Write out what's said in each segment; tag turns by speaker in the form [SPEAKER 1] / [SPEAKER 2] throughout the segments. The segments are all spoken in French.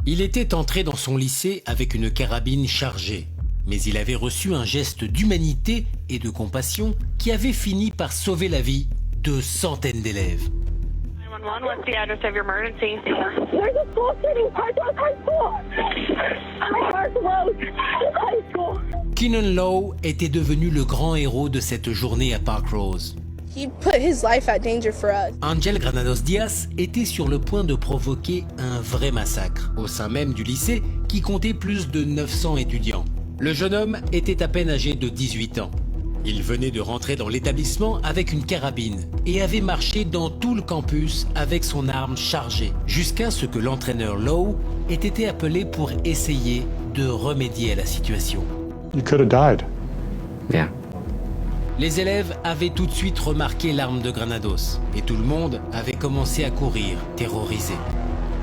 [SPEAKER 1] Il était entré dans son lycée avec une carabine chargée, mais il avait reçu un geste d'humanité et de compassion qui avait fini par sauver la vie de centaines d'élèves.
[SPEAKER 2] 911, what's the address of your emergency?
[SPEAKER 3] There's a school shooting, Parkland High School. Parkland High School.
[SPEAKER 1] Keenan Lowe était devenu le grand héros de cette journée à Park Rose.
[SPEAKER 4] He put his life at danger for us.
[SPEAKER 1] Angel Granados Diaz était sur le point de provoquer un vrai massacre au sein même du lycée qui comptait plus de 900 étudiants. Le jeune homme était à peine âgé de 18 ans. Il venait de rentrer dans l'établissement avec une carabine et avait marché dans tout le campus avec son arme chargée jusqu'à ce que l'entraîneur Lowe ait été appelé pour essayer de remédier à la situation.
[SPEAKER 5] You could have died.
[SPEAKER 6] Yeah.
[SPEAKER 1] Les élèves avaient tout de suite remarqué l'arme de Granados et tout le monde avait commencé à courir, terrorisé.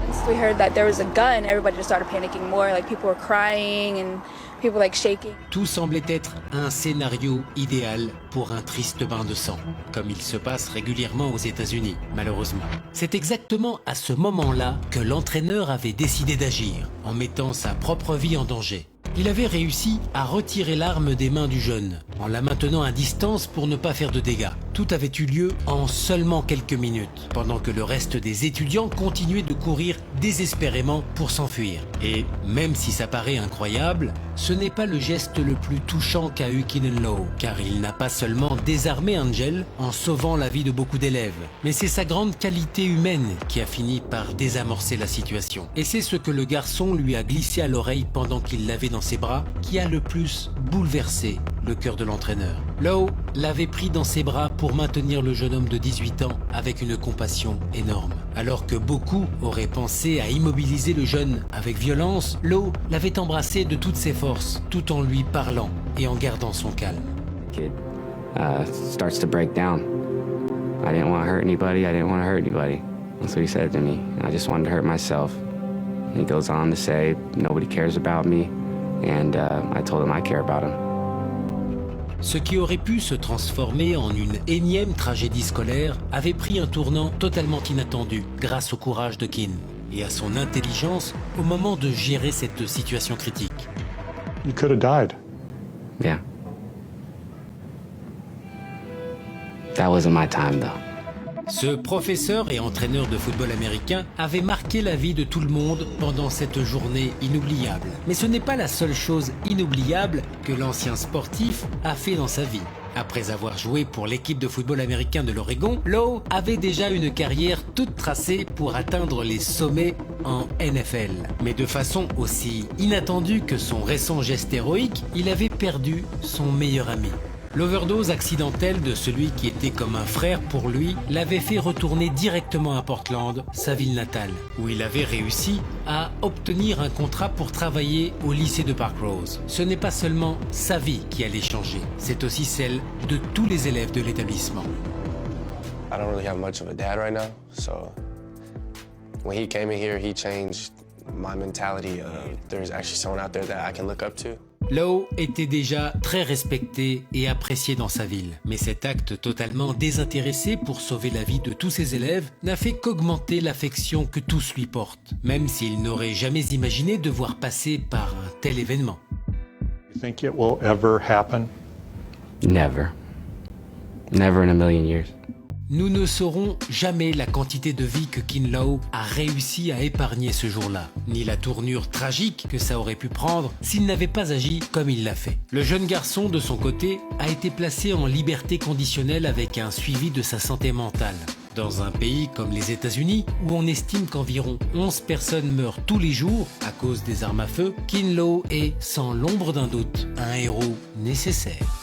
[SPEAKER 4] Once we heard that there was a gun, everybody just started panicking more. Like people were crying and people like shaking.
[SPEAKER 1] Tout semblait être un scénario idéal pour un triste bain de sang, comme il se passe régulièrement aux États-Unis, malheureusement. C'est exactement à ce moment-là que l'entraîneur avait décidé d'agir, en mettant sa propre vie en danger. Il avait réussi à retirer l'arme des mains du jeune, en la maintenant à distance pour ne pas faire de dégâts. Tout avait eu lieu en seulement quelques minutes, pendant que le reste des étudiants continuaient de courir désespérément pour s'enfuir. Et même si ça paraît incroyable, ce n'est pas le geste le plus touchant qu'a eu Keenan Lowe, car il n'a pas seulement désarmé Angel en sauvant la vie de beaucoup d'élèves, mais c'est sa grande qualité humaine qui a fini par désamorcer la situation. Et c'est ce que le garçon lui a glissé à l'oreille pendant qu'il l'avait dans ses bras qui a le plus bouleversé le cœur de l'entraîneur. Lowe l'avait pris dans ses bras pour maintenir le jeune homme de 18 ans avec une compassion énorme. Alors que beaucoup auraient pensé à immobiliser le jeune avec violence, Lowe l'avait embrassé de toutes ses forces, tout en lui parlant et en gardant son calme.
[SPEAKER 6] Kid starts to break down. I didn't want to hurt anybody. I didn't want to hurt anybody. That's what he said to me. I just wanted to hurt myself. And he goes on to say, nobody cares about me. And I told him I care about him.
[SPEAKER 1] Ce qui aurait pu se transformer en une énième tragédie scolaire avait pris un tournant totalement inattendu grâce au courage de Keen et à son intelligence au moment de gérer cette situation critique.
[SPEAKER 5] You could have died.
[SPEAKER 6] Yeah. That wasn't my time, though.
[SPEAKER 1] Ce professeur et entraîneur de football américain avait marqué la vie de tout le monde pendant cette journée inoubliable. Mais ce n'est pas la seule chose inoubliable que l'ancien sportif a fait dans sa vie. Après avoir joué pour l'équipe de football américain de l'Oregon, Lowe avait déjà une carrière toute tracée pour atteindre les sommets en NFL. Mais de façon aussi inattendue que son récent geste héroïque, il avait perdu son meilleur ami. L'overdose accidentelle de celui qui était comme un frère pour lui l'avait fait retourner directement à Portland, sa ville natale, où il avait réussi à obtenir un contrat pour travailler au lycée de Park Rose. Ce n'est pas seulement sa vie qui allait changer, c'est aussi celle de tous les élèves de l'établissement.
[SPEAKER 7] I don't really have much of a dad right now, so when he came in here, he changed my mentality of there's actually someone out there that I can look up to.
[SPEAKER 1] Lowe était déjà très respecté et apprécié dans sa ville, mais cet acte totalement désintéressé pour sauver la vie de tous ses élèves n'a fait qu'augmenter l'affection que tous lui portent, même s'il n'aurait jamais imaginé devoir passer par un tel événement.
[SPEAKER 5] You think it will ever happen?
[SPEAKER 6] Never. Never in a million years.
[SPEAKER 1] Nous ne saurons jamais la quantité de vie que Keenan Lowe a réussi à épargner ce jour-là, ni la tournure tragique que ça aurait pu prendre s'il n'avait pas agi comme il l'a fait. Le jeune garçon, de son côté, a été placé en liberté conditionnelle avec un suivi de sa santé mentale. Dans un pays comme les États-Unis, où on estime qu'environ 11 personnes meurent tous les jours à cause des armes à feu, Keenan Lowe est, sans l'ombre d'un doute, un héros nécessaire.